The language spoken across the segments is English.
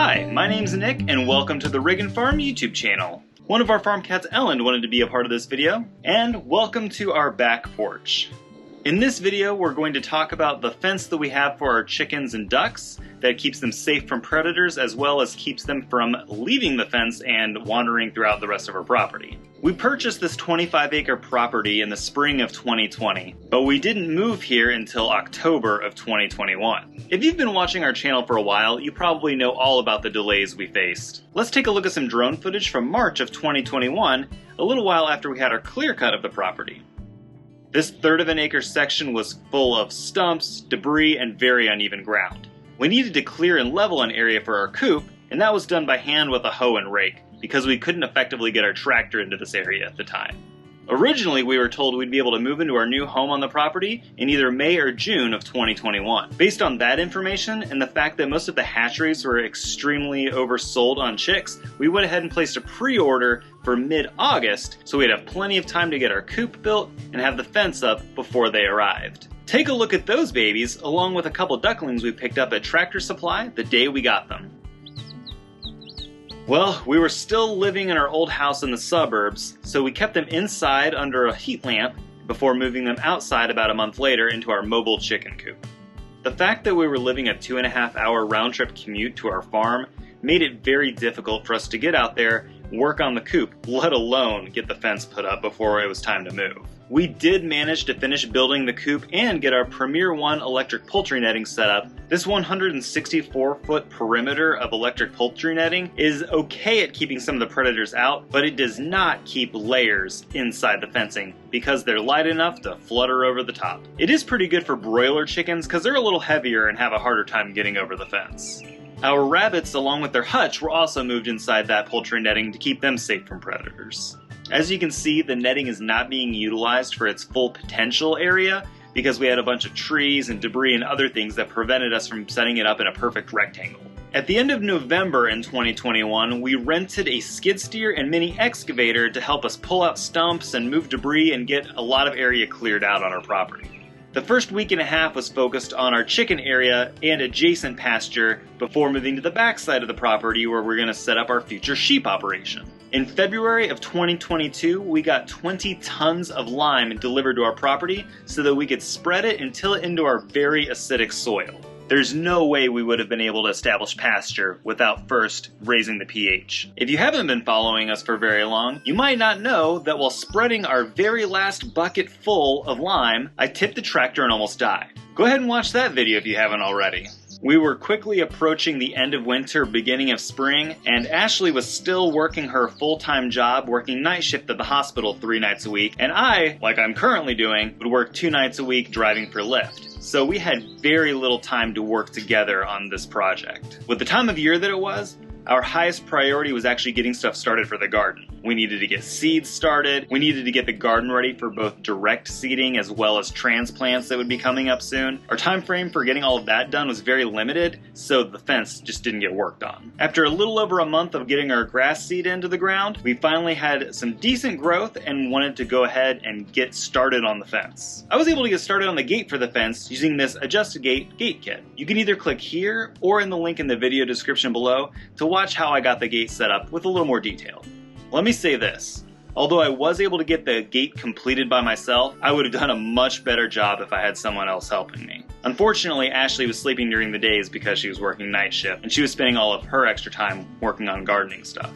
Hi, my name's Nick, and welcome to the Rig and Farm YouTube channel. One of our farm cats, Ellen, wanted to be a part of this video, and welcome to our back porch. In this video, we're going to talk about the fence that we have for our chickens and ducks that keeps them safe from predators as well as keeps them from leaving the fence and wandering throughout the rest of our property. We purchased this 25-acre property in the spring of 2020, but we didn't move here until October of 2021. If you've been watching our channel for a while, you probably know all about the delays we faced. Let's take a look at some drone footage from March of 2021, a little while after we had our clear cut of the property. This third of an acre section was full of stumps, debris, and very uneven ground. We needed to clear and level an area for our coop, and that was done by hand with a hoe and rake, because we couldn't effectively get our tractor into this area at the time. Originally, we were told we'd be able to move into our new home on the property in either May or June of 2021. Based on that information, and the fact that most of the hatcheries were extremely oversold on chicks, we went ahead and placed a pre-order for mid-August, so we'd have plenty of time to get our coop built and have the fence up before they arrived. Take a look at those babies, along with a couple ducklings we picked up at Tractor Supply the day we got them. Well, we were still living in our old house in the suburbs, so we kept them inside under a heat lamp before moving them outside about a month later into our mobile chicken coop. The fact that we were living a 2.5-hour round-trip commute to our farm made it very difficult for us to get out there, work on the coop, let alone get the fence put up before it was time to move. We did manage to finish building the coop and get our Premier 1 electric poultry netting set up. This 164-foot perimeter of electric poultry netting is okay at keeping some of the predators out, but it does not keep layers inside the fencing because they're light enough to flutter over the top. It is pretty good for broiler chickens because they're a little heavier and have a harder time getting over the fence. Our rabbits, along with their hutch, were also moved inside that poultry netting to keep them safe from predators. As you can see, the netting is not being utilized for its full potential area because we had a bunch of trees and debris and other things that prevented us from setting it up in a perfect rectangle. At the end of November in 2021, we rented a skid steer and mini excavator to help us pull out stumps and move debris and get a lot of area cleared out on our property. The first week and a half was focused on our chicken area and adjacent pasture before moving to the back side of the property where we're going to set up our future sheep operation. In February of 2022, we got 20 tons of lime delivered to our property so that we could spread it and till it into our very acidic soil. There's no way we would have been able to establish pasture without first raising the pH. If you haven't been following us for very long, you might not know that while spreading our very last bucket full of lime, I tipped the tractor and almost died. Go ahead and watch that video if you haven't already. We were quickly approaching the end of winter, beginning of spring, and Ashley was still working her full-time job, working night shift at the hospital 3 nights a week, and I, like I'm currently doing, would work 2 nights a week driving for Lyft. So we had very little time to work together on this project. With the time of year that it was, our highest priority was actually getting stuff started for the garden. We needed to get seeds started, we needed to get the garden ready for both direct seeding as well as transplants that would be coming up soon. Our time frame for getting all of that done was very limited, so the fence just didn't get worked on. After a little over a month of getting our grass seed into the ground, we finally had some decent growth and wanted to go ahead and get started on the fence. I was able to get started on the gate for the fence using this Adjust-A-Gate gate kit. You can either click here or in the link in the video description below to watch how I got the gate set up with a little more detail. Let me say this. Although I was able to get the gate completed by myself, I would have done a much better job if I had someone else helping me. Unfortunately, Ashley was sleeping during the days because she was working night shift, and she was spending all of her extra time working on gardening stuff.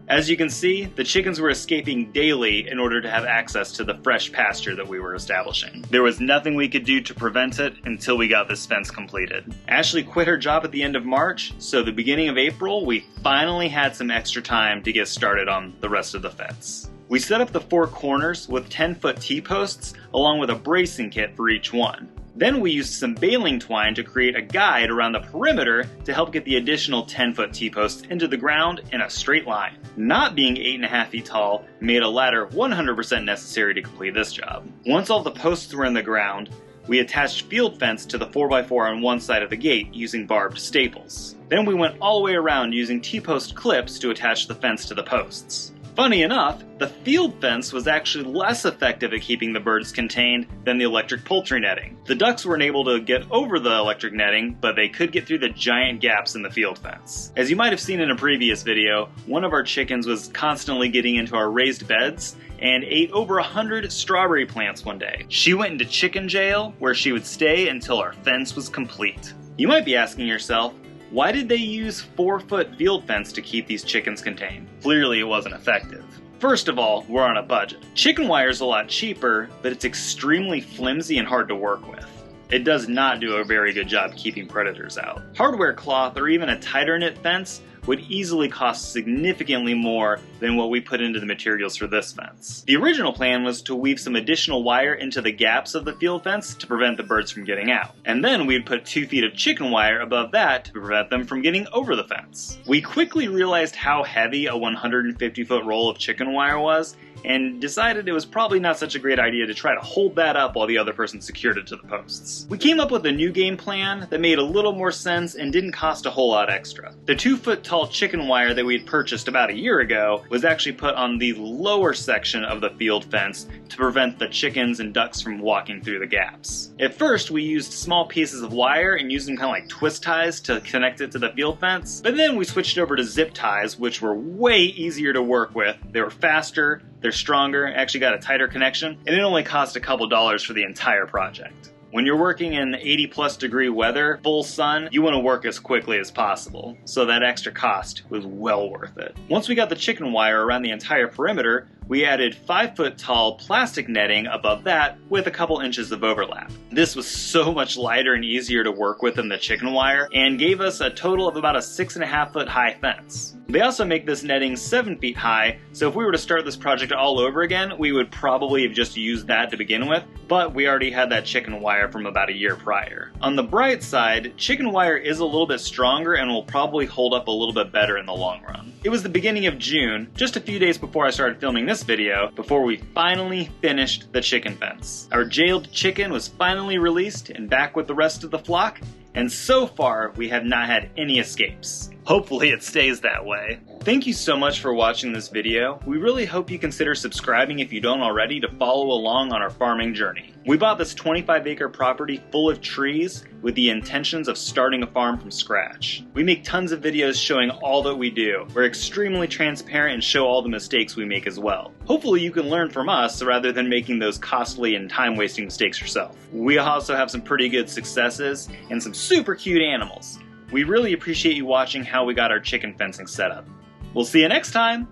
As you can see, the chickens were escaping daily in order to have access to the fresh pasture that we were establishing. There was nothing we could do to prevent it until we got this fence completed. Ashley quit her job at the end of March, so the beginning of April, we finally had some extra time to get started on the rest of the fence. We set up the 4 corners with 10-foot T-posts along with a bracing kit for each one. Then we used some baling twine to create a guide around the perimeter to help get the additional 10-foot T-posts into the ground in a straight line. Not being 8.5 feet tall made a ladder 100% necessary to complete this job. Once all the posts were in the ground, we attached field fence to the 4x4 on one side of the gate using barbed staples. Then we went all the way around using T-post clips to attach the fence to the posts. Funny enough, the field fence was actually less effective at keeping the birds contained than the electric poultry netting. The ducks weren't able to get over the electric netting, but they could get through the giant gaps in the field fence. As you might have seen in a previous video, one of our chickens was constantly getting into our raised beds and ate over 100 strawberry plants one day. She went into chicken jail, where she would stay until our fence was complete. You might be asking yourself, why did they use 4-foot field fence to keep these chickens contained? Clearly it wasn't effective. First of all, we're on a budget. Chicken wire is a lot cheaper, but it's extremely flimsy and hard to work with. It does not do a very good job keeping predators out. Hardware cloth or even a tighter knit fence would easily cost significantly more than what we put into the materials for this fence. The original plan was to weave some additional wire into the gaps of the field fence to prevent the birds from getting out. And then we'd put 2 feet of chicken wire above that to prevent them from getting over the fence. We quickly realized how heavy a 150-foot roll of chicken wire was, and decided it was probably not such a great idea to try to hold that up while the other person secured it to the posts. We came up with a new game plan that made a little more sense and didn't cost a whole lot extra. The 2-foot tall chicken wire that we had purchased about a year ago was actually put on the lower section of the field fence to prevent the chickens and ducks from walking through the gaps. At first, we used small pieces of wire and used them kind of like twist ties to connect it to the field fence, but then we switched over to zip ties, which were way easier to work with. They were faster, they're stronger, actually got a tighter connection, and it only cost a couple dollars for the entire project. When you're working in 80+ degree weather, full sun, you want to work as quickly as possible, so that extra cost was well worth it. Once we got the chicken wire around the entire perimeter, we added 5-foot tall plastic netting above that with a couple inches of overlap. This was so much lighter and easier to work with than the chicken wire and gave us a total of about a 6.5-foot high fence. They also make this netting 7 feet high, so if we were to start this project all over again, we would probably have just used that to begin with, but we already had that chicken wire from about a year prior. On the bright side, chicken wire is a little bit stronger and will probably hold up a little bit better in the long run. It was the beginning of June, just a few days before I started filming this video, before we finally finished the chicken fence. Our jailed chicken was finally released and back with the rest of the flock, and so far we have not had any escapes. Hopefully it stays that way. Thank you so much for watching this video. We really hope you consider subscribing if you don't already to follow along on our farming journey. We bought this 25-acre property full of trees with the intentions of starting a farm from scratch. We make tons of videos showing all that we do. We're extremely transparent and show all the mistakes we make as well. Hopefully you can learn from us rather than making those costly and time-wasting mistakes yourself. We also have some pretty good successes and some super cute animals. We really appreciate you watching how we got our chicken fencing set up. We'll see you next time!